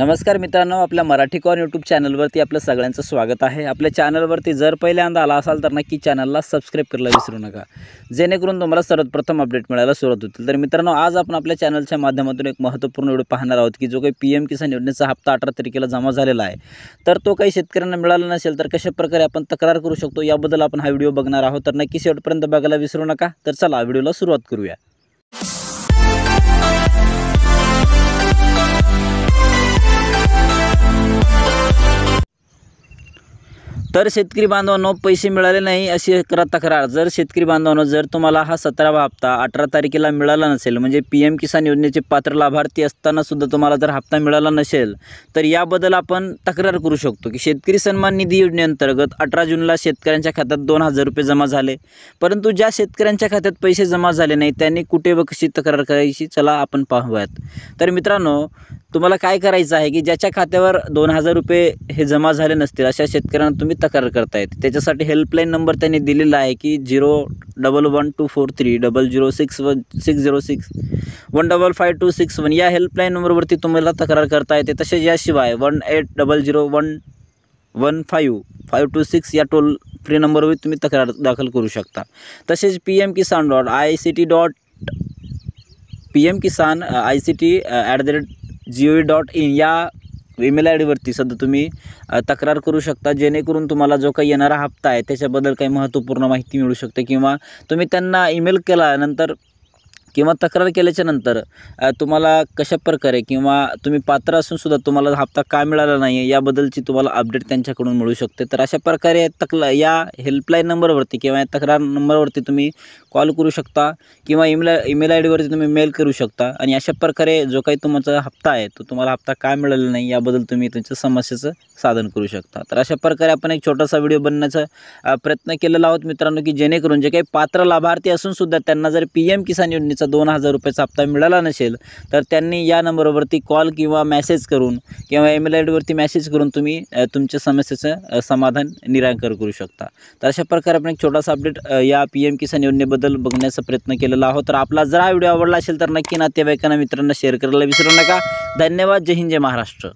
नमस्कार मित्रांनो, आपल्या मराठी कॉर्न यूट्यूब चॅनलवरती आपलं सगळ्यांचं स्वागत आहे। आपल्या चॅनलवरती जर पहिल्यांदा आला असाल तर नक्की चॅनलला सबस्क्राइब करायला विसरू नका, जेणेकरून तुम्हाला सर्वप्रथम अपडेट मिळायला सुरुवात होईल। तर मित्रांनो, आज आपण आपल्या चॅनलच्या माध्यमातून एक महत्त्वपूर्ण व्हिडिओ पाहणार आहोत की जो काही पीएम किसान योजनेचा हप्ता 18 तारखेला जमा झालेला आहे, तर तो काही शेतकऱ्यांना मिळाला नसेल तर कशा प्रकारे आपण तक्रार करू शकतो याबद्दल आपण हा व्हिडिओ बघणार आहोत। तर नक्की शेवटपर्यंत बघायला विसरू नका। तर चला व्हिडिओला सुरुवात करूया। तर शेतकरी बांधवांनो, पैसे मिळाले नाही अशी करा तक्रार। जर शेतकरी बांधवांनो, जर तुम्हाला हा 17वा हप्ता 18 तारखेला मिळाला नसेल, म्हणजे पीएम किसान योजनेचे पात्र लाभार्थी असताना सुद्धा तुम्हाला जर हप्ता मिळाला नसेल तर याबद्दल आपण तक्रार करू शकतो की शेतकरी सन्मान निधी योजनेअंतर्गत 18 जूनला शेतकऱ्यांच्या खात्यात 2000 रुपये जमा झाले, परंतु ज्या शेतकऱ्यांच्या खात्यात पैसे जमा झाले नाही त्यांनी कुठे व कशी तक्रार करायची, चला आपण पाहूयात। तर मित्रांनो, तुम्हाला काय करायचं आहे की ज्याच्या खात्यावर 2000 रुपये हे जमा झाले नसतील अशा शेतकऱ्यांना तुम्ही तक्रार करतायत, त्याच्यासाठी हेल्पलाईन नंबर त्यांनी दिलेला आहे की 011243006606 1555261 या हेल्पलाईन नंबरवरती तुम्हाला तक्रार करता येते। तसेच याशिवाय 1800115526 या टोल फ्री नंबरवर तुम्ही तक्रार दाखल करू शकता। तसेच pmkisan@gov.in या ईमेल आय डीवरती सध्या तुम्ही तक्रार करू शकता, जेणेकरून तुम्हाला जो काही येणारा हप्ता आहे त्याच्याबद्दल काही महत्त्वपूर्ण माहिती मिळू शकते, किंवा तुम्ही त्यांना ईमेल केल्यानंतर किंवा तक्रार केल्याच्या नंतर तुम्हाला कशा प्रकारे किंवा तुम्ही पात्र असून सुद्धा तुम्हाला हप्ता का मिळाला नाही याबद्दलची तुम्हाला अपडेट त्यांच्याकडून मिळू शकते। तर अशा प्रकारे या हेल्पलाईन नंबरवरती किंवा या तक्रार नंबरवरती तुम्ही कॉल करू शकता किंवा ईमेल आय डीवरती तुम्ही मेल करू शकता, आणि अशा प्रकारे जो काही तुमचा हप्ता आहे तो तुम्हाला हप्ता का मिळाला नाही याबद्दल तुम्ही तुमच्या समस्येचं साधन करू शकता। तर अशा प्रकारे आपण एक छोटासा व्हिडिओ बनवण्याचा प्रयत्न केलेला आहोत मित्रांनो, की जेणेकरून जे काही पात्र लाभार्थी असून सुद्धा त्यांना जर पीएम किसान योजनेचा 2000 रुपयाचा हप्ता मिळाला नसेल तर त्यांनी या नंबरवरती कॉल किंवा मेसेज करून किंवा ईमेल आय डीवरती मेसेज करून तुम्ही तुमच्या समस्येचं समाधान निराकरण करू शकता। तर अशा प्रकारे आपण एक छोटासा अपडेट या पीएम किसान योजनेबद्दल बघण्याचा प्रयत्न केलेला आहोत। तर आपला जर हा व्हिडिओ आवडला असेल तर नक्की नातेवाईकांना मित्रांना शेअर करायला विसरू नका। धन्यवाद। जय हिंद, जय महाराष्ट्र।